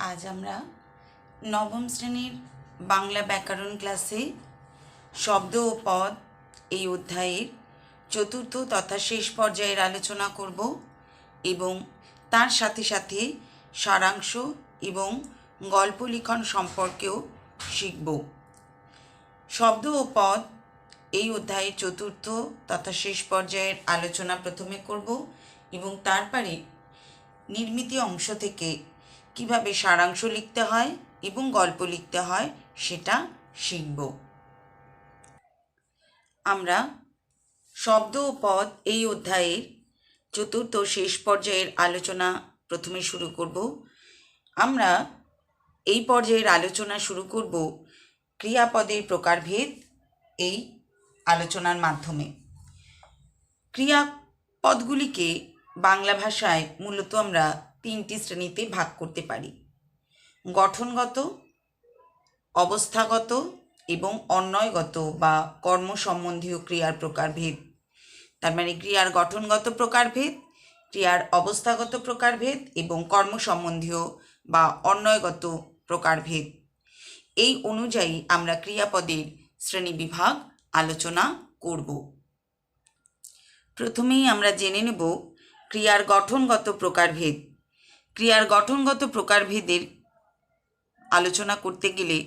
আজ আমরা নবম শ্রেণীর বাংলা ব্যাকরণ ক্লাসে শব্দ ও পদ এই অধ্যায়ের চতুর্থ তথা শেষ পর্যায়ের আলোচনা করব এবং তার সাথে সাথে সারাংশ এবং গল্প লিখন সম্পর্কেও শিখব। শব্দ ও পদ এই অধ্যায়ের চতুর্থ তথা শেষ পর্যায়ের আলোচনা প্রথমে করব এবং তারপরে নির্মিতি অংশ থেকে কিভাবে সারাংশ লিখতে হয় এবং গল্প লিখতে হয় সেটা শিখব। আমরা শব্দ ও পদ এই অধ্যায়ের চতুর্থ শেষ পর্যায়ের আলোচনা প্রথমে শুরু করব। আমরা এই পর্যায়ের আলোচনা শুরু করব ক্রিয়াপদের প্রকারভেদ এই আলোচনার মাধ্যমে। ক্রিয়াপদগুলিকে বাংলা ভাষায় মূলত আমরা তিনটি শ্রেণীতে ভাগ করতে পারি: গঠনগত, অবস্থাগত এবং অন্বয়গত বা কর্ম সম্বন্ধীয় ক্রিয়ার প্রকারভেদ। তার মানে ক্রিয়ার গঠনগত প্রকারভেদ, ক্রিয়ার অবস্থাগত প্রকারভেদ এবং কর্ম সম্বন্ধীয় বা অন্বয়গত প্রকারভেদ। এই অনুযায়ী আমরা ক্রিয়াপদের শ্রেণীবিভাগ আলোচনা করব। প্রথমেই আমরা জেনে নেব ক্রিয়ার গঠনগত প্রকারভেদ। ক্রিয়ার গঠনগত প্রকারভেদের আলোচনা করতে গেলে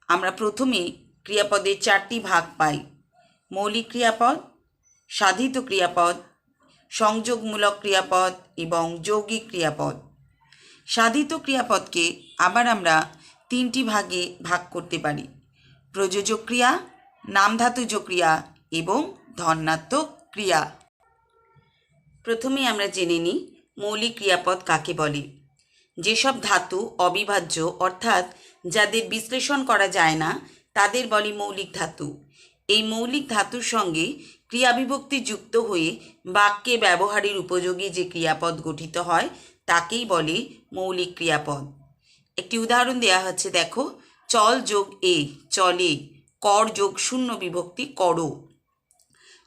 আমরা প্রথমে ক্রিয়াপদের চারটি ভাগ পাই: মৌলিক ক্রিয়াপদ, সাধিত ক্রিয়াপদ, সংযোগমূলক ক্রিয়াপদ এবং যৌগিক ক্রিয়াপদ। সাধিত ক্রিয়াপদকে আবার আমরা তিনটি ভাগে ভাগ করতে পারি: প্রযোজক ক্রিয়া, নামধাতুজ ক্রিয়া এবং ধন্যাত্মক ক্রিয়া। প্রথমে আমরা জেনে নিই মৌলিক ক্রিয়াপদ কাকে বলে। যেসব ধাতু অবিভাজ্য অর্থাৎ যাদের বিশ্লেষণ করা যায় না তাদের বলে মৌলিক ধাতু। এই মৌলিক ধাতুর সঙ্গে ক্রিয়াবিভক্তি যুক্ত হয়ে বাক্যে ব্যবহারের উপযোগী যে ক্রিয়াপদ গঠিত হয় তাকেই বলে মৌলিক ক্রিয়াপদ। একটি উদাহরণ দেওয়া হচ্ছে, দেখো, চল যোগ এ চলে, কর যোগ শূন্য বিভক্তি করো।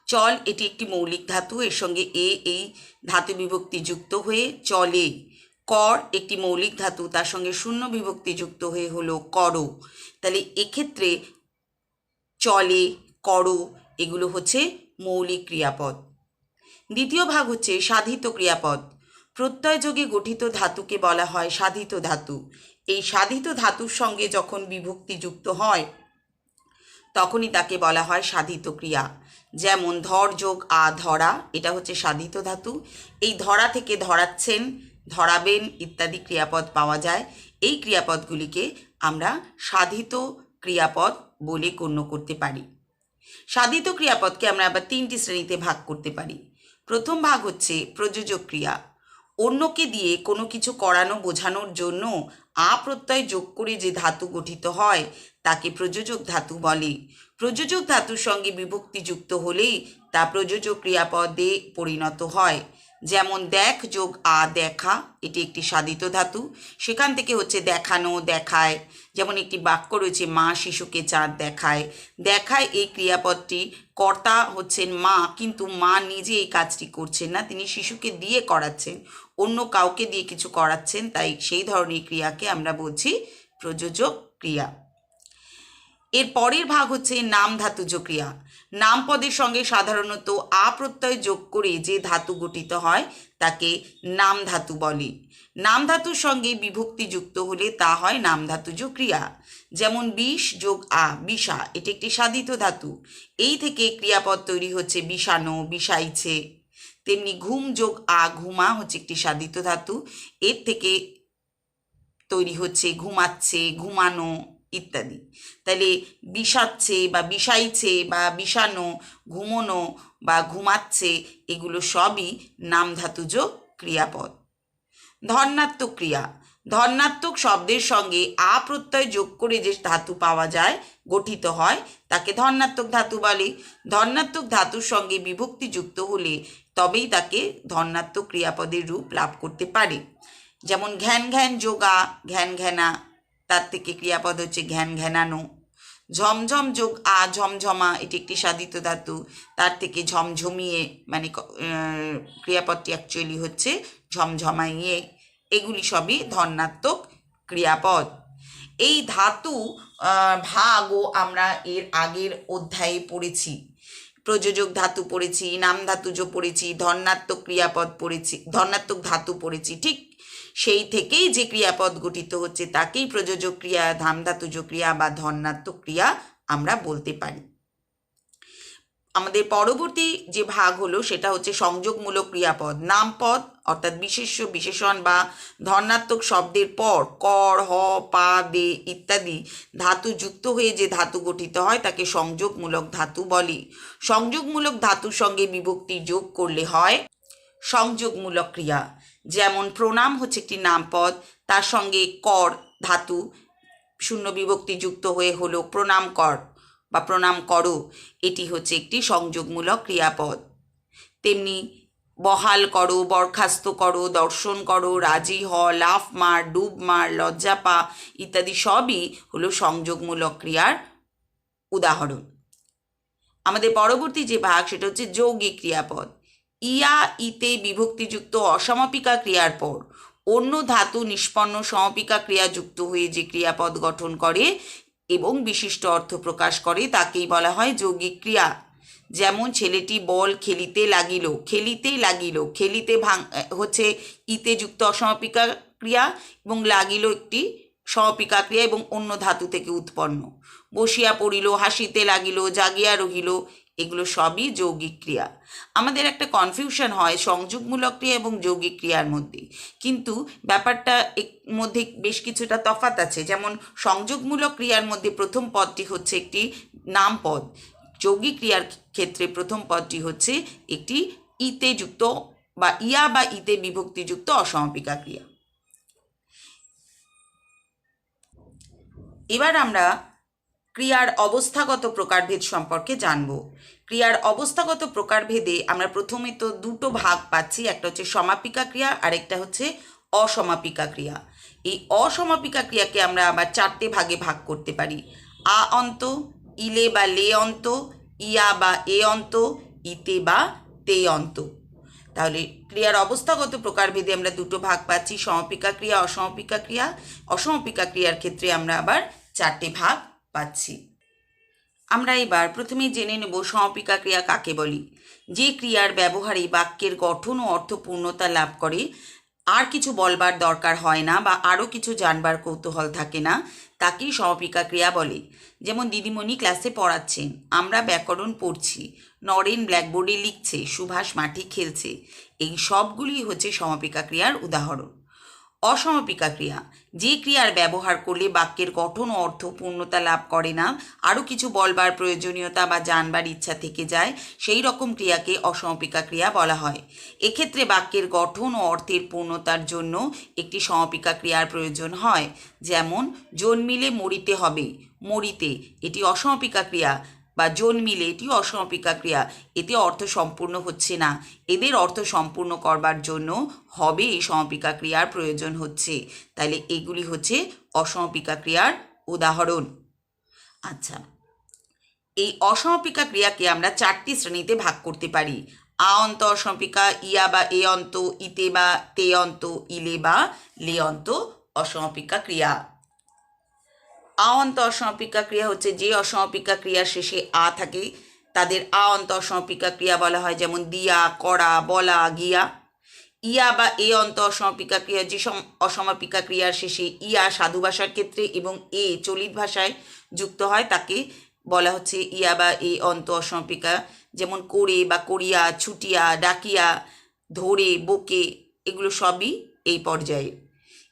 চল এটি একটি মৌলিক ধাতু, এর সঙ্গে এই ধাতু বিভক্তি যুক্ত হয়ে চলে। কর একটি মৌলিক ধাতু, তার সঙ্গে শূন্য বিভক্তি যুক্ত হয়ে হলো করো। তাহলে এক্ষেত্রে চলে, করো এগুলো হচ্ছে মৌলিক ক্রিয়াপদ। দ্বিতীয় ভাগ হচ্ছে সাধিত ক্রিয়াপদ। প্রত্যয়যোগে গঠিত ধাতুকে বলা হয় সাধিত ধাতু। এই সাধিত ধাতুর সঙ্গে যখন বিভক্তি যুক্ত হয় তখনই তাকে বলা হয় সাধিত ক্রিয়া। যেমন ধর যোগ আ ধরা, এটা হচ্ছে সাধিত ধাতু। এই ধরা থেকে ধরাচ্ছেন, ধরাবেন ইত্যাদি ক্রিয়াপদ পাওয়া যায়। এই ক্রিয়াপদগুলিকে আমরা সাধিত ক্রিয়াপদ বলে গণ্য করতে পারি। সাধিত ক্রিয়াপদকে আমরা আবার তিনটি শ্রেণীতে ভাগ করতে পারি। প্রথম ভাগ হচ্ছে প্রযোজক ক্রিয়া। অন্যকে দিয়ে কোনো কিছু করানো বোঝানোর জন্য আ প্রত্যয় যোগ করে যে ধাতু গঠিত হয় তাকে প্রযোজক ধাতু বলে। প্রযোজক ধাতুর সঙ্গে বিভক্তি যুক্ত হলেই তা প্রযোজক ক্রিয়াপদে পরিণত হয়। যেমন দেখ যোগ আ দেখা, এটি একটি সাধিত ধাতু। সেখান থেকে হচ্ছে দেখানো, দেখায়। যেমন একটি বাক্য রয়েছে, মা শিশুকে চাঁদ দেখায়। দেখায় এই ক্রিয়াপদটি কর্তা হচ্ছেন মা, কিন্তু মা নিজে এই কাজটি করছেন না, তিনি শিশুকে দিয়ে করাচ্ছেন, অন্য কাউকে দিয়ে কিছু করাচ্ছেন, তাই সেই ধরনের ক্রিয়াকে আমরা বলছি প্রযোজক ক্রিয়া। এর পরের ভাগ হচ্ছে নাম ধাতুজ ক্রিয়া। নাম পদের সঙ্গে সাধারণত আ প্রত্যয় যোগ করে যে ধাতু গঠিত হয় তাকে নাম ধাতু বলে। নাম ধাতুর সঙ্গে বিভক্তি যুক্ত হলে তা হয় নাম ধাতুজ ক্রিয়া। যেমন বিষ যোগ আ বিষা, এটি একটি সাধিত ধাতু। এই থেকে ক্রিয়াপদ তৈরি হচ্ছে বিষানো, বিষাইছে। তেমনি ঘুম যোগ আ ঘুমা হচ্ছে একটি সাধিত ধাতু। এর থেকে তৈরি হচ্ছে ঘুমাচ্ছে, ঘুমানো ইত্যাদি। তাহলে বিষাচ্ছে বা বিষাইছে বা বিষানো, ঘুমোনো বা ঘুমাচ্ছে এগুলো সবই নাম ধাতুজ ক্রিয়াপদ। ধন্যাত্মক ক্রিয়া। ধন্যাত্মক শব্দের সঙ্গে আ প্রত্যয় যোগ করে যে ধাতু পাওয়া যায়, গঠিত হয়, তাকে ধন্যাত্মক ধাতু বলে। ধন্যাত্মক ধাতুর সঙ্গে বিভক্তি যুক্ত হলে তবেই তাকে ধন্যাত্মক ক্রিয়াপদের রূপ লাভ করতে পারে। যেমন ঘ্যান ঘ্যান যোগা ঘ্যান ঘ্যানা, তার থেকে ক্রিয়াপদ হচ্ছে ঘ্যান ঘ্যানানো। ঝমঝম যোগ আ ঝমঝমা, এটি একটি সাধিত ধাতু, তার থেকে ঝমঝমিয়ে, মানে ক্রিয়াপদটি অ্যাকচুয়ালি হচ্ছে ঝমঝমাইয়ে। এগুলি সবই ধন্যাত্মক ক্রিয়াপদ। এই ধাতু ভাগও আমরা এর আগের অধ্যায়ে পড়েছি। প্রযোজক ধাতু পড়েছি, নাম ধাতুজ পড়েছি, ধনাত্মক ক্রিয়াপদ পড়েছি, ধনাত্মক ধাতু পড়েছি। ঠিক সেই থেকেই যে ক্রিয়াপদ গঠিত হচ্ছে তাকেই প্রযোজক ক্রিয়া, ধামধাতুজ ক্রিয়া বা ধনাত্মক ক্রিয়া আমরা বলতে পারি। আমাদের পরবর্তী যে ভাগ হলো সেটা হচ্ছে সংযোগমূলক ক্রিয়াপদ। নামপদ অর্থাৎ বিশেষ্য, বিশেষণ বা ধনাত্মক শব্দের পর কর, হ, পা, দে ইত্যাদি ধাতু যুক্ত হয়ে যে ধাতু গঠিত হয় তাকে সংযোগমূলক ধাতু বলে। সংযোগমূলক ধাতুর সঙ্গে বিভক্তি যোগ করলে হয় সংযোগমূলক ক্রিয়া। যেমন প্রণাম হচ্ছে একটি নামপদ, তার সঙ্গে কর ধাতু শূন্য বিভক্তি যুক্ত হয়ে হলো প্রণাম কর বা প্রণাম করো, এটি হচ্ছে একটি সংযোগমূলক ক্রিয়াপদ। তেমনি বহাল করো, বরখাস্ত করো, দর্শন করো, রাজি হ, লাফ মার, ডুব মার, লজ্জা পা ইত্যাদি সবই হলো সংযোগমূলক ক্রিয়ার উদাহরণ। আমাদের পরবর্তী যে ভাগ সেটা হচ্ছে যৌগিক ক্রিয়াপদ। ইয়া ইতে বিভক্তিযুক্ত অসমাপিকা ক্রিয়ার পর অন্য ধাতু নিষ্পন্ন সমাপিকা ক্রিয়া যুক্ত হয়ে যে ক্রিয়াপদ গঠন করে এবং বিশিষ্ট অর্থ প্রকাশ করে তাকেই বলা হয় যৌগিক ক্রিয়া। যেমন ছেলেটি বল খেলিতে লাগিল, খেলিতেই লাগিল, খেলিতে হচ্ছে ইতে যুক্ত অসমাপিকা ক্রিয়া এবং লাগিল একটি সমাপিকা ক্রিয়া এবং অন্য ধাতু থেকে উৎপন্ন। বসিয়া পড়িল, হাসিতে লাগিল, জাগিয়া রহিল, এগুলো সবই যৌগিক ক্রিয়া। আমাদের একটা কনফিউশন হয় সংযোগমূলক ক্রিয়া এবং যৌগিক ক্রিয়ার মধ্যে, কিন্তু ব্যাপারটা এর মধ্যে বেশ কিছুটা তফাৎ আছে। যেমন সংযোগমূলক ক্রিয়ার মধ্যে প্রথম পদটি হচ্ছে একটি নামপদ, যৌগিক ক্রিয়ার ক্ষেত্রে প্রথম পদটি হচ্ছে একটি ইতে যুক্ত বা ইয়া বা ইতে বিভক্তিযুক্ত অসমাপিকা ক্রিয়া। এবার আমরা ক্রিয়ার অবস্থাগত প্রকারভেদ সম্পর্কে জানব। ক্রিয়ার অবস্থাগত প্রকারভেদে আমরা প্রথমে তো দুটো ভাগ পাচ্ছি, একটা হচ্ছে সমাপিকা ক্রিয়া আর একটা হচ্ছে অসমাপিকা ক্রিয়া। এই অসমাপিকা ক্রিয়াকে আমরা আবার চারটে ভাগে ভাগ করতে পারি: আ অন্ত, ইলে বা লে অন্ত, ইয়া বা এ অন্ত, ইতে বা তে অন্ত। তাহলে ক্রিয়ার অবস্থাগত প্রকারভেদে আমরা দুটো ভাগ পাচ্ছি, সমাপিকা ক্রিয়া, অসমাপিকা ক্রিয়া। অসমাপিকা ক্রিয়ার ক্ষেত্রে আমরা আবার চারটে ভাগ পাচ্ছি। আমরা এবার প্রথমেই জেনে নেব সমাপিকা ক্রিয়া কাকে বলি। যে ক্রিয়ার ব্যবহারে বাক্যের গঠন ও অর্থপূর্ণতা লাভ করে, আর কিছু বলবার দরকার হয় না বা আরও কিছু জানবার কৌতূহল থাকে না, তাকেই সমাপিকা ক্রিয়া বলে। যেমন দিদিমণি ক্লাসে পড়াচ্ছেন, আমরা ব্যাকরণ পড়ছি, নরেন ব্ল্যাকবোর্ডে লিখছে, সুভাষ মাঠে খেলছে, এই সবগুলি হচ্ছে সমাপিকা ক্রিয়ার উদাহরণ। অসমাপিকা ক্রিয়া যে ক্রিয়ার ব্যবহার করলে বাক্যের গঠন ও অর্থ পূর্ণতা লাভ করে না, আরও কিছু বলবার প্রয়োজনীয়তা বা জানবার ইচ্ছা থেকে যায়, সেই রকম ক্রিয়াকে অসমাপিকা ক্রিয়া বলা হয়। এক্ষেত্রে বাক্যের গঠন ও অর্থের পূর্ণতার জন্য একটি সমাপিকা ক্রিয়ার প্রয়োজন হয়। যেমন জন্মিলে মরিতে হবে, মরিতে এটি অসমাপিকা ক্রিয়া, বা জন্মিলে এটি অসমাপিকা ক্রিয়া, এতে অর্থ সম্পূর্ণ হচ্ছে না, এদের অর্থ সম্পূর্ণ করবার জন্য হবে এই সমাপিকা ক্রিয়ার প্রয়োজন হচ্ছে। তাহলে এগুলি হচ্ছে অসমাপিকা ক্রিয়ার উদাহরণ। আচ্ছা, এই অসমাপিকা ক্রিয়াকে আমরা চারটি শ্রেণীতে ভাগ করতে পারি: আ অন্ত অসমাপিকা, ইয়া বা এ অন্ত, ইতে বা তে অন্ত, ইলে বা লে অন্ত অসমাপিকা ক্রিয়া। আ অন্ত অসমাপিকা ক্রিয়া হচ্ছে যে অসমাপিকা ক্রিয়ার শেষে আ থাকে তাদের আ অন্ত অসমাপিকা ক্রিয়া বলা হয়, যেমন দিয়া, করা, বলা, গিয়া। ইয়া বা এ অন্ত অসমাপিকা ক্রিয়া যে অসমাপিকা ক্রিয়ার শেষে ইয়া সাধু ভাষার ক্ষেত্রে এবং এ চলিত ভাষায় যুক্ত হয় তাকে বলা হচ্ছে ইয়া বা এ অন্ত অসমাপিকা। যেমন করে বা করিয়া, ছুটিয়া, ডাকিয়া, ধরে, বকে, এগুলো সবই এই পর্যায়ে।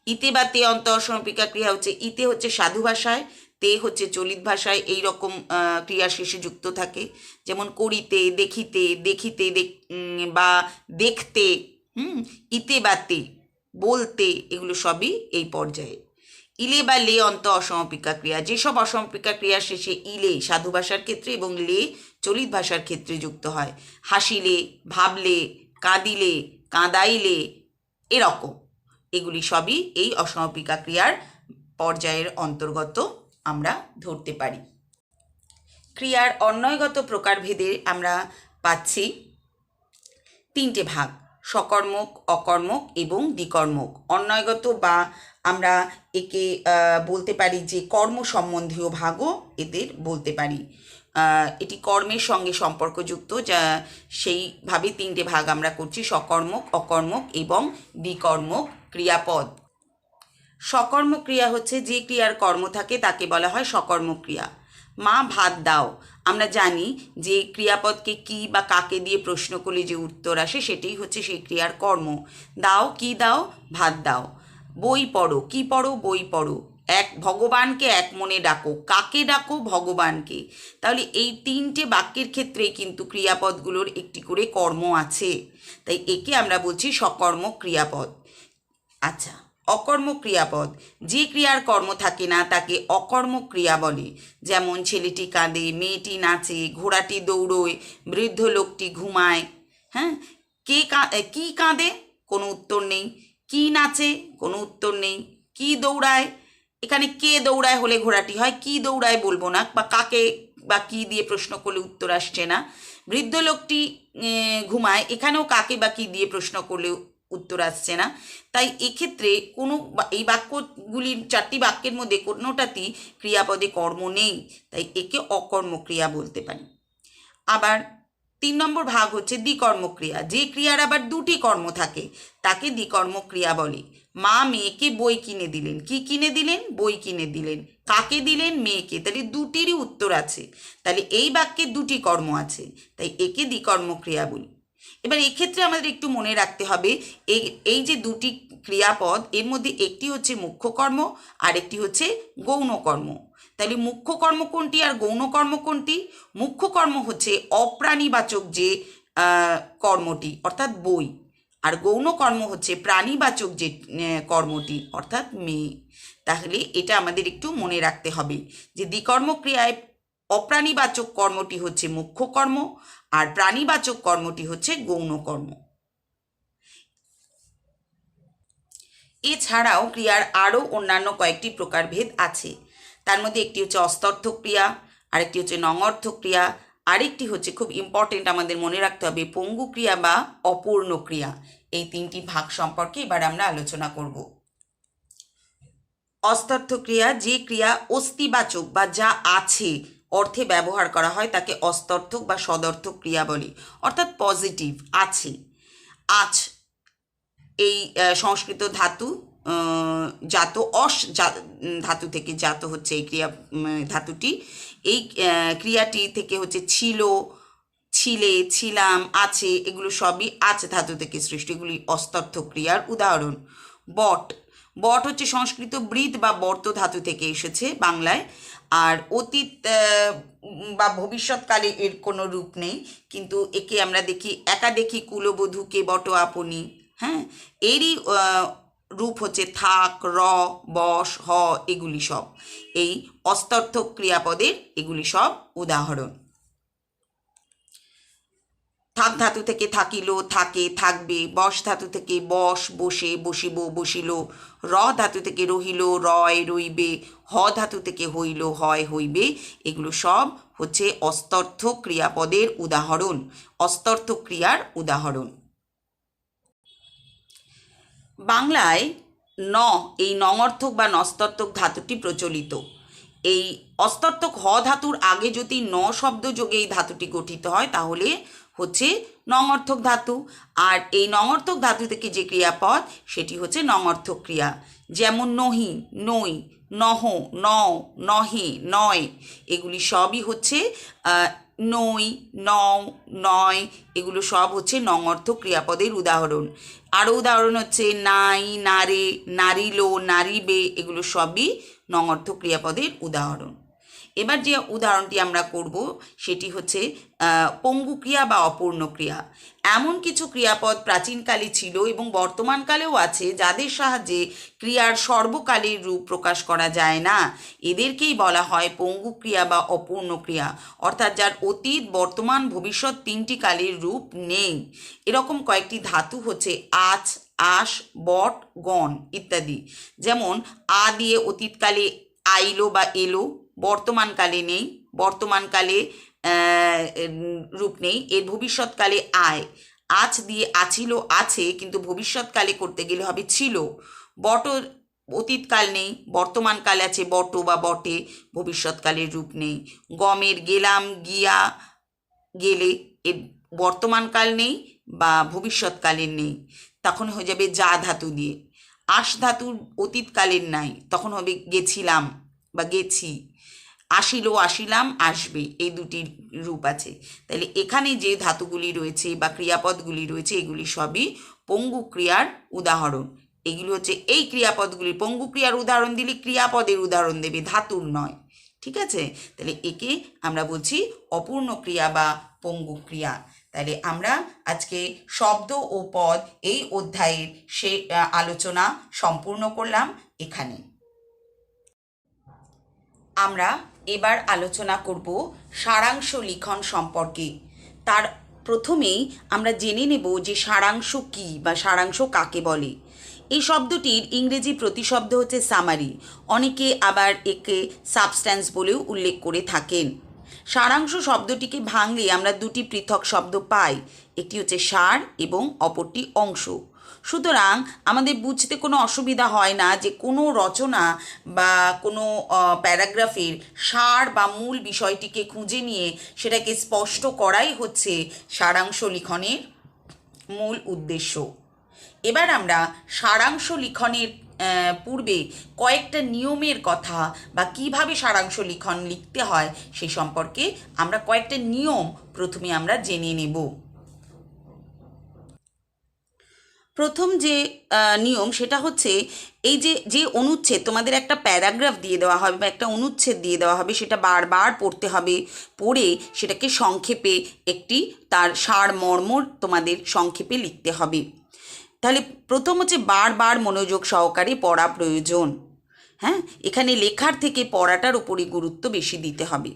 ইতে বা তে অন্ত অসমাপিকা ক্রিয়া হচ্ছে ইতে হচ্ছে সাধু ভাষায়, তে হচ্ছে চলিত ভাষায়, এই রকম ক্রিয়া শেষে যুক্ত থাকে। যেমন করিতে, দেখিতে, দেখিতে বা দেখতে, ইতে বা তে, বলতে, এগুলো সবই এই পর্যায়ে। ইলে বা লে অন্ত অসমাপিকা ক্রিয়া যেসব অসমাপিকা ক্রিয়া শেষে ইলে সাধু ভাষার ক্ষেত্রে এবং লে চলিত ভাষার ক্ষেত্রে যুক্ত হয়। হাসিলে, ভাবলে, কাঁদিলে, কাঁদাইলে, এরকম এগুলি সবই এই অসমাপিকা ক্রিয়ার পর্যায়ের অন্তর্গত আমরা ধরতে পারি। ক্রিয়ার অন্বয়গত প্রকারভেদে আমরা পাচ্ছি তিনটে ভাগ: সকর্মক, অকর্মক এবং দ্বিকর্মক। অন্বয়গত বা আমরা একে বলতে পারি যে কর্ম সম্বন্ধীয় ভাগও এদের বলতে পারি। এটি কর্মের সঙ্গে সম্পর্কযুক্ত, যা সেইভাবে তিনটে ভাগ আমরা করছি: সকর্মক, অকর্মক এবং বিকর্মক ক্রিয়াপদ। সকর্মক ক্রিয়া হচ্ছে যে ক্রিয়ার কর্ম থাকে তাকে বলা হয় সকর্মক ক্রিয়া। মা ভাত দাও, আমরা জানি যে ক্রিয়াপদকে কি বা কাকে দিয়ে প্রশ্ন করলে যে উত্তর আসে সেটাই হচ্ছে সেই ক্রিয়ার কর্ম। দাও, কি দাও? ভাত দাও। বই পড়ো, কি পড়ো? বই পড়ো। ভগবানকে এক মনে ডাকো, কাকে ডাকো? ভগবানকে। তাহলে এই তিনটে বাক্যের ক্ষেত্রে কিন্তু ক্রিয়াপদগুলোর একটি করে কর্ম আছে, তাই একে আমরা বলছি সকর্মক ক্রিয়াপদ। আচ্ছা, অকর্মক ক্রিয়াপদ, যে ক্রিয়ার কর্ম থাকে না তাকে অকর্মক ক্রিয়া বলে। যেমন ছেলেটি কাঁদে, মেয়েটি নাচে, ঘোড়াটি দৌড়োয়, বৃদ্ধ লোকটি ঘুমায়। হ্যাঁ, কি কাঁদে? কোনো উত্তর নেই। কি নাচে? কোনো উত্তর নেই। কি দৌড়ায়? এখানে কে দৌড়ায় হলে ঘোড়াটি হয়, কি দৌড়ায় বলবো না, বা কাকে বা কি দিয়ে প্রশ্ন করলে উত্তর আসছে না। বৃদ্ধ লোকটি ঘুমায়, এখানেও কাকে বা কি দিয়ে প্রশ্ন করলে উত্তর আসছে না। তাই এক্ষেত্রে কোনো এই বাক্যগুলির চারটি বাক্যের মধ্যে কোনোটাতেই ক্রিয়াপদে কর্ম নেই, তাই একে অকর্মক ক্রিয়া বলতে পারি। আবার 3 নম্বর ভাগ হচ্ছে দ্বিকর্মক ক্রিয়া, যে ক্রিয়ার আবার দুটি কর্ম থাকে তাকে দ্বিকর্মক ক্রিয়া বলে। মা মেয়েকে বই কিনে দিলেন, কি কিনে দিলেন? বই কিনে দিলেন। কাকে দিলেন? মেয়েকে। তাহলে দুটিরই উত্তর আছে, তাহলে এই বাক্যে দুটি কর্ম আছে, তাই একে দ্বিকর্মক ক্রিয়া বলি। এবার এক্ষেত্রে আমাদের একটু মনে রাখতে হবে, এই যে দুটি ক্রিয়াপদ এর মধ্যে একটি হচ্ছে মুখ্য কর্ম আর একটি হচ্ছে গৌণ কর্ম। তাহলে মুখ্য কর্ম কোনটি আর গৌণ কর্ম কোনটি? মুখ্য কর্ম হচ্ছে অপ্রাণীবাচক যে কর্মটি অর্থাৎ বই, আর গৌণ কর্ম হচ্ছে প্রাণীবাচক যে কর্মটি অর্থাৎ মেয়ে। তাহলে এটা আমাদের একটু মনে রাখতে হবে যে দ্বিকর্ম ক্রিয়ায় অপ্রাণীবাচক কর্মটি হচ্ছে মুখ্য কর্ম আর প্রাণীবাচক কর্মটি হচ্ছে গৌণ কর্ম। এছাড়াও ক্রিয়ার আরও অন্যান্য কয়েকটি প্রকারভেদ আছে। তার মধ্যে একটি হচ্ছে অস্তর্থক ক্রিয়া, আরেকটি হচ্ছে নঙর্থক ক্রিয়া, আরেকটি হচ্ছে খুব ইম্পর্টেন্ট আমাদের মনে রাখতে হবে পঙ্গু ক্রিয়া বা অপূর্ণ ক্রিয়া। এই তিনটি ভাগ সম্পর্কে এবার আমরা আলোচনা করব। অস্তর্থক ক্রিয়া, যে ক্রিয়া অস্তিবাচক বা যা আছে অর্থে ব্যবহার করা হয় তাকে অস্তর্থক বা সদর্থক ক্রিয়া বলে, অর্থাৎ পজিটিভ, আছে। আছ এই সংস্কৃত ধাতু জাত, ধাতু থেকে জাত হচ্ছে এই ক্রিয়া ধাতুটি। এই ক্রিয়াটি থেকে হচ্ছে ছিল, ছিলে, ছিলাম, আছে, এগুলো সবই আচ ধাতু থেকে সৃষ্টি, এগুলি অস্তর্থক ক্রিয়ার উদাহরণ। বট, বট হচ্ছে সংস্কৃত বৃত বা বর্ত ধাতু থেকে এসেছে বাংলায়। আর অতীত বা ভবিষ্যৎকালে এর কোনো রূপ নেই, কিন্তু একে আমরা দেখি একা দেখি কুলবধূকে বট আপনি। হ্যাঁ, এরই রূপ হচ্ছে থাক, র, বস, হ, এগুলি সব এই অস্তর্থক ক্রিয়াপদের এগুলি সব উদাহরণ। থাক ধাতু থেকে থাকিল, থাকে, থাকবে। বস ধাতু থেকে বস, বসে, বসিব, বসিল। র ধাতু থেকে রহিল, রয়, রইবে। হ ধাতু থেকে হইল, হয়, হইবে। এগুলো সব হচ্ছে অস্তর্থক ক্রিয়াপদের উদাহরণ, অস্তর্থক ক্রিয়ার উদাহরণ। বাংলায় এই নঙর্থক বা নস্তর্থক ধাতুটি প্রচলিত। এই অস্তর্থক হ ধাতুর আগে যদি শব্দ যোগে এই ধাতুটি গঠিত হয় তাহলে হচ্ছে নঙর্থক ধাতু, আর এই নঙর্থক ধাতু থেকে যে ক্রিয়াপদ সেটি হচ্ছে নঙর্থক ক্রিয়া। যেমন নহি, নই, নহ, নও, নহে, নয়, এগুলি সবই হচ্ছে নই, নও, নয়, এগুলো সব হচ্ছে নঙর্থক ক্রিয়াপদের উদাহরণ। আরও উদাহরণ হচ্ছে নাই, নারে, নারিল, নারিবে, এগুলো সবই নঙর্থক ক্রিয়াপদের উদাহরণ। এবার যে উদাহরণটি আমরা করব সেটি হচ্ছে পঙ্গু ক্রিয়া বা অপূর্ণ ক্রিয়া। এমন কিছু ক্রিয়াপদ প্রাচীনকালে ছিল এবং বর্তমানকালেও আছে যাদের সাহায্যে ক্রিয়ার সর্বকালের রূপ প্রকাশ করা যায় না, এদেরকেই বলা হয় পঙ্গু ক্রিয়া বা অপূর্ণ ক্রিয়া, অর্থাৎ যার অতীত, বর্তমান, ভবিষ্যৎ তিনটি কালের রূপ নেই। এরকম কয়েকটি ধাতু হচ্ছে আছ, আশ, বট, গণ ইত্যাদি। যেমন আ দিয়ে অতীতকালে আইলো বা এলো, বর্তমানকালে নেই, বর্তমানকালে রূপ নেই, এর ভবিষ্যৎকালে আয়। আছ দিয়ে আছিল, আছে, কিন্তু ভবিষ্যৎকালে করতে গেলে হবে ছিল। বট অতীতকাল নেই, বর্তমানকাল আছে বট বা বটে, ভবিষ্যৎকালের রূপ নেই। গমের গেলাম, গিয়া, গেলে, এর বর্তমানকাল নেই বা ভবিষ্যৎকালের নেই, তখন হয়ে যাবে যা ধাতু দিয়ে। আস ধাতুর অতীতকালের নাই, তখন হবে গেছিলাম বা গেছি। আসিল, আসিলাম, আসবে, এই দুটি রূপ আছে। তাহলে এখানে যে ধাতুগুলি রয়েছে বা ক্রিয়াপদগুলি রয়েছে এগুলি সবই পঙ্গু ক্রিয়ার উদাহরণ। এগুলি হচ্ছে এই ক্রিয়াপদগুলি, পঙ্গু ক্রিয়ার উদাহরণ দিলে ক্রিয়াপদের উদাহরণ দেবে, ধাতুর নয়। ঠিক আছে? তাহলে একে আমরা বলছি অপূর্ণ ক্রিয়া বা পঙ্গু ক্রিয়া। তাহলে আমরা আজকে শব্দ ও পদ এই অধ্যায়ের আলোচনা সম্পূর্ণ করলাম এখানে। আমরা এবার আলোচনা করব সারাংশ লিখন সম্পর্কে। তার প্রথমেই আমরা জেনে নেব যে সারাংশ কী বা সারাংশ কাকে বলে। এই শব্দটির ইংরেজি প্রতিশব্দ হচ্ছে সামারি, অনেকে আবার একে সাবস্ট্যান্স বলেও উল্লেখ করে থাকেন। সারাংশ শব্দটিকে ভাঙলে আমরা দুটি পৃথক শব্দ পাই, একটি হচ্ছে সার এবং অপরটি অংশ। সুতরাং আমাদের বুঝতে কোনো অসুবিধা হয় না যে কোনো রচনা বা কোনো প্যারাগ্রাফের সার বা মূল বিষয়টিকে খুঁজে নিয়ে সেটাকে স্পষ্ট করাই হচ্ছে সারাংশ লিখনের মূল উদ্দেশ্য। এবার আমরা সারাংশ লিখনের পূর্বে কয়েকটা নিয়মের কথা বা কিভাবে সারাংশ লিখন লিখতে হয় সেই সম্পর্কে আমরা কয়েকটা নিয়ম প্রথমে আমরা জেনে নেব। প্রথম যে নিয়ম সেটা হচ্ছে এই যে অনুচ্ছেদ, তোমাদের একটা প্যারাগ্রাফ দিয়ে দেওয়া হবে বা একটা অনুচ্ছেদ দিয়ে দেওয়া হবে, সেটা বারবার পড়তে হবে। পড়ে সেটাকে সংক্ষেপে একটি তার সারমর্ম তোমাদের সংক্ষেপে লিখতে হবে। তাহলে প্রথম হচ্ছে বারবার মনোযোগ সহকারে পড়া প্রয়োজন। হ্যাঁ, এখানে লেখার থেকে পড়াটার উপরই গুরুত্ব বেশি দিতে হবে।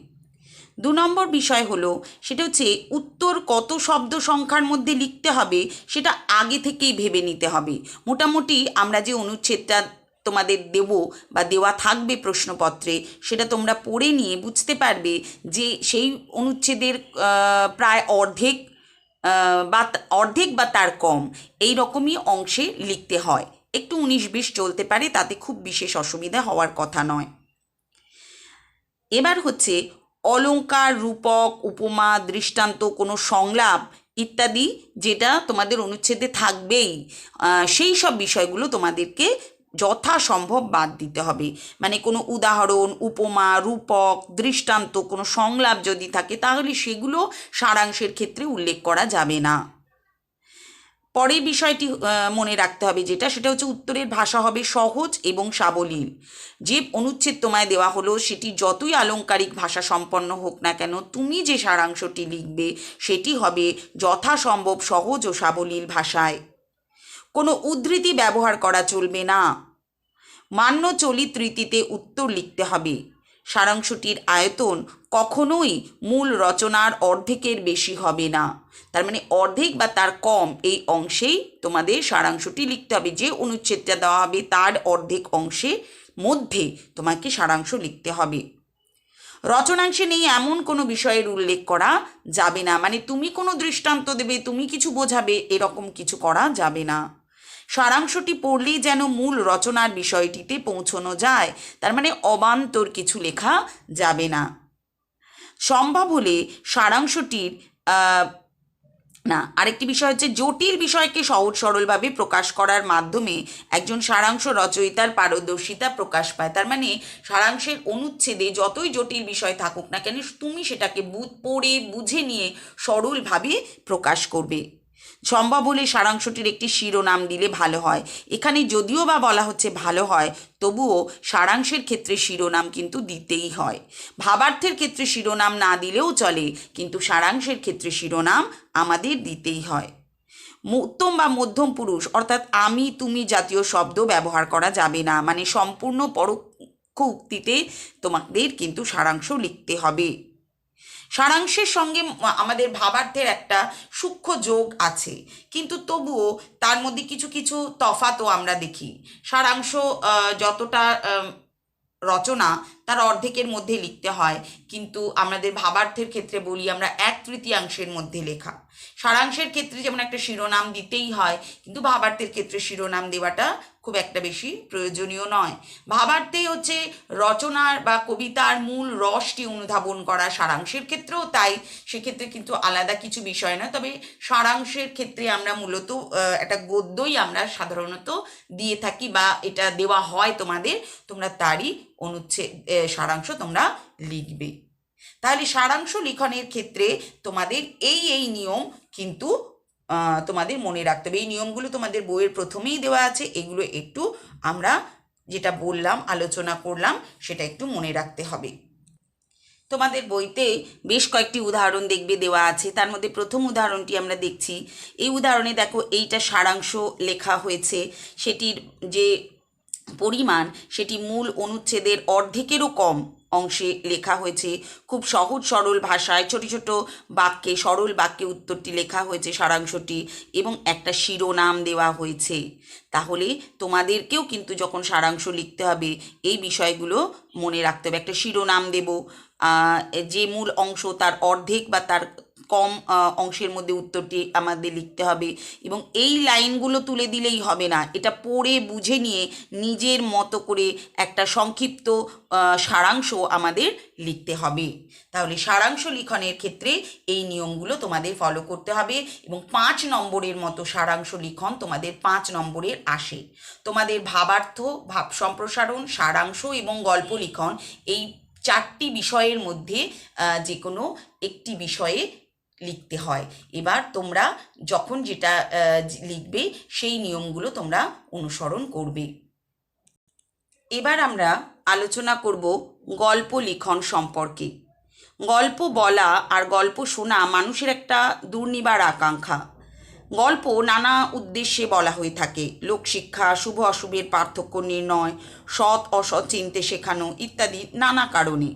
2 নম্বর বিষয় হলো সেটা হচ্ছে উত্তর কত শব্দ সংখ্যার মধ্যে লিখতে হবে সেটা আগে থেকেই ভেবে নিতে হবে। মোটামুটি আমরা যে অনুচ্ছেদটা তোমাদের দেব বা দেওয়া থাকবে প্রশ্নপত্রে, সেটা তোমরা পড়ে নিয়ে বুঝতে পারবে যে সেই অনুচ্ছেদের প্রায় অর্ধেক বা তার কম এই রকমই অংশে লিখতে হয়। একটু 19-20 চলতে পারে, তাতে খুব বিশেষ অসুবিধা হওয়ার কথা নয়। এবার হচ্ছে অলংকার, রূপক, উপমা, দৃষ্টান্ত, কোনো সংলাপ ইত্যাদি যেটা তোমাদের অনুচ্ছেদে থাকবেই, সেই সব বিষয়গুলো তোমাদেরকে যথাসম্ভব বাদ দিতে হবে। মানে কোনো উদাহরণ, উপমা, রূপক, দৃষ্টান্ত, কোনো সংলাপ যদি থাকে তাহলে সেগুলো সারাংশের ক্ষেত্রে উল্লেখ করা যাবে না। পরের বিষয়টি মনে রাখতে হবে সেটা হচ্ছে উত্তরের ভাষা হবে সহজ এবং সাবলীল। যে অনুচ্ছেদ তোমায় দেওয়া হলো সেটি যতই আলংকারিক ভাষা সম্পন্ন হোক না কেন, তুমি যে সারাংশটি লিখবে সেটি হবে যথাসম্ভব সহজ ও সাবলীল ভাষায়। কোনো উদ্ধৃতি ব্যবহার করা চলবে না। মান্য চলিত রীতিতে উত্তর লিখতে হবে। সারাংশটির আয়তন কখনোই মূল রচনার অর্ধেকের বেশি হবে না। তার মানে অর্ধেক বা তার কম এই অংশেই তোমাদের সারাংশটি লিখতে হবে। যে অনুচ্ছেদটা দেওয়া হবে তার অর্ধেক অংশের মধ্যে তোমাকে সারাংশ লিখতে হবে। রচনাংশে নেই এমন কোনো বিষয়ের উল্লেখ করা যাবে না। মানে তুমি কোনো দৃষ্টান্ত দেবে, তুমি কিছু বোঝাবে, এরকম কিছু করা যাবে না। সারাংশটি পড়লেই যেন মূল রচনার বিষয়টিতে পৌঁছানো যায়, তার মানে অবান্তর কিছু লেখা যাবে না। সম্ভব হলে সারাংশটির আরেকটি বিষয় হচ্ছে জটিল বিষয়কে সহজ সরলভাবে প্রকাশ করার মাধ্যমে একজন সারাংশ রচয়িতার পারদর্শিতা প্রকাশ পায়। তার মানে সারাংশের অনুচ্ছেদে যতই জটিল বিষয় থাকুক না কেন, তুমি সেটাকে পড়ে বুঝে নিয়ে সরলভাবে প্রকাশ করবে। সম্ভব হলে সারাংশটির একটি শিরোনাম দিলে ভালো হয়। এখানে যদিও বা বলা হচ্ছে ভালো হয়, তবুও সারাংশের ক্ষেত্রে শিরোনাম কিন্তু দিতেই হয়। ভাবার্থের ক্ষেত্রে শিরোনাম না দিলেও চলে, কিন্তু সারাংশের ক্ষেত্রে শিরোনাম আমাদের দিতেই হয়। উত্তম বা মধ্যম পুরুষ অর্থাৎ আমি তুমি জাতীয় শব্দ ব্যবহার করা যাবে না। মানে সম্পূর্ণ পরোক্ষ উক্তিতে তোমাদের কিন্তু সারাংশ লিখতে হবে। সারাংশের সঙ্গে আমাদের ভাবার্থের একটা সূক্ষ্ম যোগ আছে, কিন্তু তবুও তার মধ্যে কিছু কিছু তফাতও আমরা দেখি। সারাংশ যতটা রচনা তার অর্ধেকের মধ্যে লিখতে হয়, কিন্তু আমাদের ভাবার্থের ক্ষেত্রে বলি আমরা 1/3 মধ্যে লেখা। সারাংশের ক্ষেত্রে যেমন একটা শিরোনাম দিতেই হয়, কিন্তু ভাবার্থের ক্ষেত্রে শিরোনাম দেওয়াটা খুব একটা বেশি প্রয়োজনীয় নয়। ভাবার্থে হচ্ছে রচনার বা কবিতার মূল রসটি অনুধাবন করা, সারাংশের ক্ষেত্রেও তাই, সেক্ষেত্রে কিন্তু আলাদা কিছু বিষয় নয়। তবে সারাংশের ক্ষেত্রে আমরা মূলত একটা গদ্যই আমরা সাধারণত দিয়ে থাকি বা এটা দেওয়া হয় তোমাদের, তোমরা তারই অনুচ্ছেদ সারাংশ তোমরা লিখবে। তাহলে সারাংশ লিখনের ক্ষেত্রে তোমাদের এই নিয়ম কিন্তু তোমাদের মনে রাখতে হবে। এই নিয়মগুলো তোমাদের বইয়ের প্রথমেই দেওয়া আছে, এগুলো একটু আমরা যেটা বললাম আলোচনা করলাম সেটা একটু মনে রাখতে হবে। তোমাদের বইতে বেশ কয়েকটি উদাহরণ দেখবে দেওয়া আছে, তার মধ্যে প্রথম উদাহরণটি আমরা দেখছি। এই উদাহরণে দেখো এইটা সারাংশ লেখা হয়েছে, সেটির যে পরিমাণ সেটি মূল অনুচ্ছেদের অর্ধেকেরও কম অংশে লেখা হয়েছে। খুব সহজ সরল ভাষায় ছোট ছোট বাক্যে, সরল বাক্যে উত্তরটি লেখা হয়েছে সারাংশটি, এবং একটা শিরোনাম দেওয়া হয়েছে। তাহলে তোমাদেরকেও কিন্তু যখন সারাংশ লিখতে হবে এই বিষয়গুলো মনে রাখতে হবে। একটা শিরোনাম দেব, যে মূল অংশ তার অর্ধেক বা তার কম অংশের মধ্যে উত্তরটি আমাদের লিখতে হবে, এবং এই লাইনগুলো তুলে দিলেই হবে না, এটা পড়ে বুঝে নিয়ে নিজের মতো করে একটা সংক্ষিপ্ত সারাংশ আমাদের লিখতে হবে। তাহলে সারাংশ লিখনের ক্ষেত্রে এই নিয়মগুলো তোমাদের ফলো করতে হবে, এবং 5 নম্বরের মতো সারাংশ লিখন তোমাদের 5 নম্বরের আসে। তোমাদের ভাবার্থ, ভাব সম্প্রসারণ, সারাংশ এবং গল্প লিখন, এই 4টি বিষয়ের মধ্যে যে কোনো একটি বিষয়ে লিখতে হয়। এবার তোমরা যখন যেটা লিখবে সেই নিয়মগুলো তোমরা অনুসরণ করবে। এবার আমরা আলোচনা করব গল্প লিখন সম্পর্কে। গল্প বলা আর গল্প শোনা মানুষের একটা দুর্নিবার আকাঙ্ক্ষা। গল্প নানা উদ্দেশ্যে বলা হয়ে থাকে, লোকশিক্ষা, শুভ অশুভের পার্থক্য নির্ণয়, সৎ অসৎ চিনতে শেখানো ইত্যাদি নানা কারণে।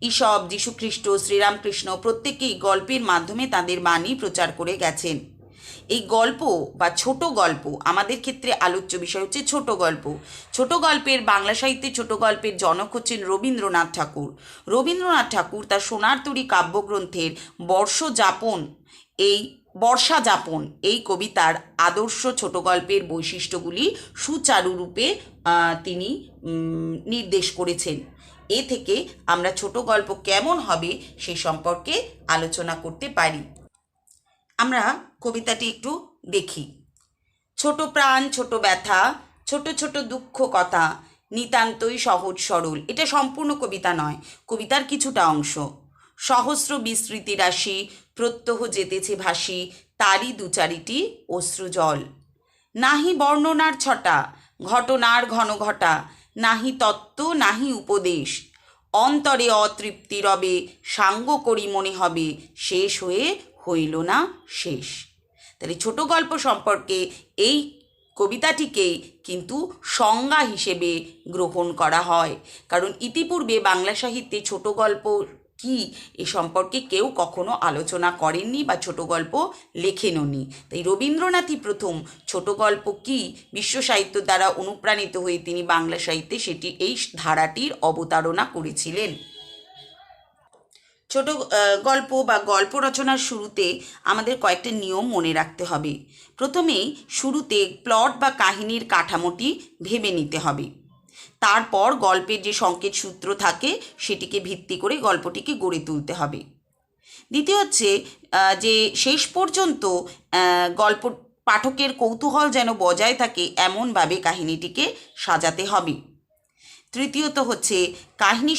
ঈশ্বর, যীশুখ্রিস্ট, শ্রীরামকৃষ্ণ প্রত্যেকেই গল্পের মাধ্যমে তাদের বাণী প্রচার করে গেছেন। এই গল্প বা ছোট গল্প, আমাদের ক্ষেত্রে আলোচ্য বিষয় হচ্ছে ছোট গল্প। ছোট গল্পের বাংলা সাহিত্যে ছোট গল্পের জনক হচ্ছেন রবীন্দ্রনাথ ঠাকুর। রবীন্দ্রনাথ ঠাকুর তার সোনার তরী কাব্যগ্রন্থের বর্ষাযাপন এই কবিতার আদর্শ ছোট গল্পের বৈশিষ্ট্যগুলি সুচারুরূপে তিনি নির্দেশ করেছেন। এ থেকে আমরা ছোট গল্প কেমন হবে সে সম্পর্কে আলোচনা করতে পারি। আমরা কবিতাটি একটু দেখি। ছোট প্রাণ ছোট ব্যথা, ছোট ছোট দুঃখ কথা, নিতান্তই সহজ সরল। এটা সম্পূর্ণ কবিতা নয়, কবিতার কিছুটা অংশ। সহস্র বিস্মৃতি রাশি, প্রত্যহ যেতেছে ভাসি, তারই দুচারিটি অশ্রুজল। নাহি বর্ণনার ছটা, ঘটনার ঘন ঘটা, নাহি তত্ত্ব নাহি উপদেশ, অন্তরে অতৃপ্তি রবে, সাঙ্গ করি মনে হবে, শেষ হয়ে হইল না শেষ। তাহলে ছোট গল্প সম্পর্কে এই কবিতাটিকেই কিন্তু সংজ্ঞা হিসেবে গ্রহণ করা হয়, কারণ ইতিপূর্বে বাংলা সাহিত্যে ছোট গল্প কি এ সম্পর্কে কেউ কখনো আলোচনা করেননি বা ছোট গল্প লেখেননি। তাই রবীন্দ্রনাথই প্রথম ছোট গল্প কি বিশ্ব সাহিত্য দ্বারা অনুপ্রাণিত হয়ে তিনি বাংলা সাহিত্যে সেটি এই ধারাটির অবতারণা করেছিলেন। ছোট গল্প বা গল্প রচনার শুরুতে আমাদের কয়েকটা নিয়ম মনে রাখতে হবে। প্রথমেই শুরুতে প্লট বা কাহিনীর কাঠামোটি ভেবে নিতে হবে। তারপর গল্পের যে সংকেত সূত্র থাকে সেটিকে ভিত্তি করে গল্পটিকে গড়ে তুলতে হবে। দ্বিতীয় হচ্ছে যে শেষ পর্যন্ত গল্প পাঠকের কৌতূহল যেন বজায় থাকে এমনভাবে কাহিনীটিকে সাজাতে হবে। তৃতীয়ত হচ্ছে কাহিনী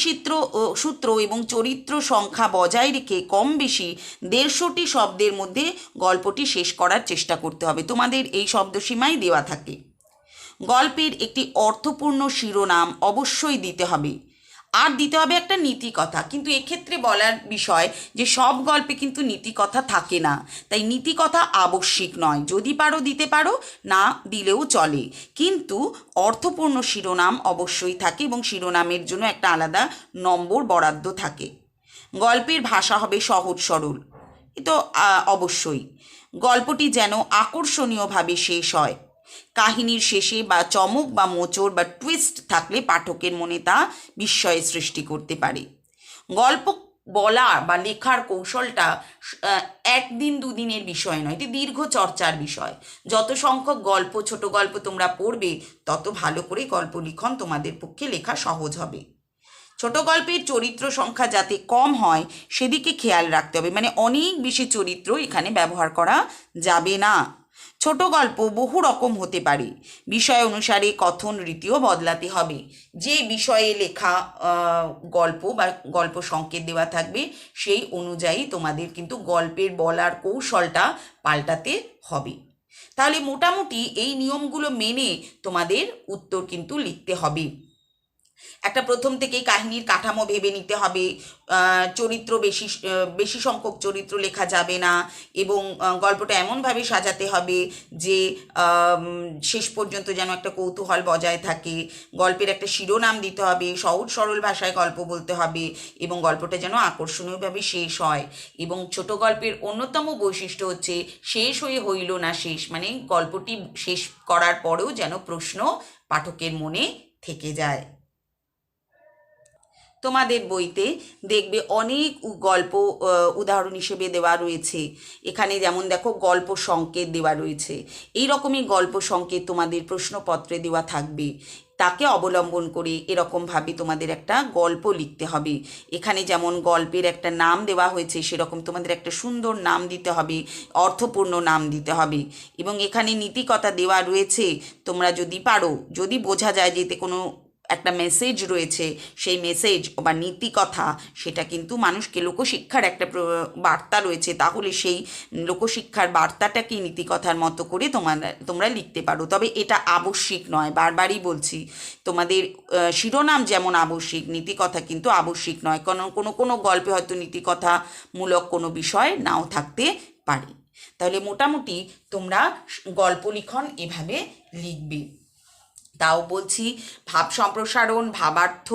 সূত্র এবং চরিত্র সংখ্যা বজায় রেখে কম বেশি 150টি শব্দের মধ্যে গল্পটি শেষ করার চেষ্টা করতে হবে। তোমাদের এই শব্দসীমাই দেওয়া থাকে। গল্পের একটি অর্থপূর্ণ শিরোনাম অবশ্যই দিতে হবে, আর দিতে হবে একটা নীতিকথা। কিন্তু এক্ষেত্রে বলার বিষয় যে সব গল্পে কিন্তু নীতিকথা থাকে না, তাই নীতিকথা আবশ্যিক নয়। যদি পারো দিতে পারো, না দিলেও চলে, কিন্তু অর্থপূর্ণ শিরোনাম অবশ্যই থাকে এবং শিরোনামের জন্য একটা আলাদা নম্বর বরাদ্দ থাকে। গল্পের ভাষা হবে সহজ সরল, এ তো অবশ্যই। গল্পটি যেন আকর্ষণীয়ভাবে শেষ হয়। কাহিনীর শেষে বা চমক বা মোচড় বা টুইস্ট থাকলে পাঠকের মনে তা বিস্ময়ের সৃষ্টি করতে পারে। গল্প বলা বা লেখার কৌশলটা একদিন দুদিনের বিষয় নয়, এটি দীর্ঘ চর্চার বিষয়। যত সংখ্যক গল্প, ছোট গল্প তোমরা পড়বে, তত ভালো করে গল্প লিখন তোমাদের পক্ষে লেখা সহজ হবে। ছোট গল্পের চরিত্র সংখ্যা যাতে কম হয় সেদিকে খেয়াল রাখতে হবে, মানে অনেক বেশি চরিত্র এখানে ব্যবহার করা যাবে না। ছোট গল্প বহু রকম হতে পারে, বিষয় অনুসারে কথন রীতিও বদলাতে হবে। যে বিষয়ে লেখা গল্প বা গল্প সংকেত দেওয়া থাকবে সেই অনুযায়ী তোমাদের কিন্তু গল্পের বলার কৌশলটা পাল্টাতে হবে। তাহলে মোটামুটি এই নিয়মগুলো মেনে তোমাদের উত্তর কিন্তু লিখতে হবে। একটা প্রথম থেকেই কাহিনীর কাঠামো ভেবে নিতে হবে। চরিত্র বেশি সংখ্যক চরিত্র লেখা যাবে না, এবং গল্পটা এমনভাবে সাজাতে হবে যে শেষ পর্যন্ত যেন একটা কৌতূহল বজায় থাকে। গল্পের একটা শিরোনাম দিতে হবে, সহজ সরল ভাষায় গল্প বলতে হবে, এবং গল্পটা যেন আকর্ষণীয়ভাবে শেষ হয়। এবং ছোট গল্পের অন্যতম বৈশিষ্ট্য হচ্ছে শেষ হয়ে হইল না শেষ, মানে গল্পটি শেষ করার পরেও যেন প্রশ্ন পাঠকের মনে থেকে যায়। তোমাদের বইতে দেখবে অনেক গল্প উদাহরণ হিসেবে দেওয়া রয়েছে। এখানে যেমন দেখো গল্প সংকেত দেওয়া রয়েছে, এই রকমই গল্প সংকেত তোমাদের প্রশ্নপত্রে দেওয়া থাকবে। তাকে অবলম্বন করে এরকমভাবে তোমাদের একটা গল্প লিখতে হবে। এখানে যেমন গল্পের একটা নাম দেওয়া হয়েছে, সেরকম তোমাদের একটা সুন্দর নাম দিতে হবে, অর্থপূর্ণ নাম দিতে হবে। এবং এখানে নীতিকথা দেওয়া রয়েছে, তোমরা যদি পারো, যদি বোঝা যায় যে এতে কোনো একটা মেসেজ রয়েছে, সেই মেসেজ বা নীতিকথা সেটা কিন্তু মানুষকে, লোকশিক্ষার একটা বার্তা রয়েছে, তাহলে সেই লোকশিক্ষার বার্তাটাকে নীতিকথার মতো করে তোমরা লিখতে পারো। তবে এটা আবশ্যিক নয়, বারবারই বলছি, তোমাদের শিরোনাম যেমন আবশ্যিক, নীতিকথা কিন্তু আবশ্যিক নয়। কোনো গল্পে হয়তো নীতিকথামূলক কোনো বিষয় নাও থাকতে পারে। তাহলে মোটামুটি তোমরা গল্প লিখন এভাবে লিখবে। তাও বলছি, ভাব সম্প্রসারণ, ভাবার্থ,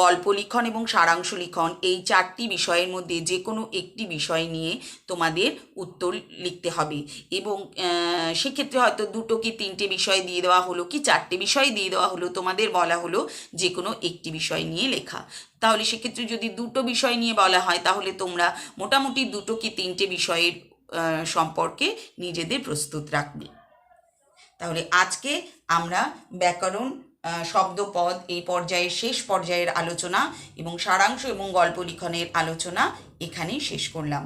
গল্প লিখন এবং সারাংশ লিখন, এই 4টি বিষয়ের মধ্যে যে কোনো একটি বিষয় নিয়ে তোমাদের উত্তর লিখতে হবে। এবং সেক্ষেত্রে হয়তো 2 কি 3টে বিষয় দিয়ে দেওয়া হলো, কি 4টে বিষয় দিয়ে দেওয়া হলো, তোমাদের বলা হলো যে কোনো একটি বিষয় নিয়ে লেখা। তাহলে সেক্ষেত্রে যদি 2টো বিষয় নিয়ে বলা হয়, তাহলে তোমরা মোটামুটি 2 কি 3টে বিষয়ের সম্পর্কে নিজেদের প্রস্তুত রাখবে। তাহলে আজকে আমরা ব্যাকরণ, শব্দপদ এই পর্যায়ের শেষ পর্যায়ের আলোচনা এবং সারাংশ এবং গল্প লিখনের আলোচনা এখানেই শেষ করলাম।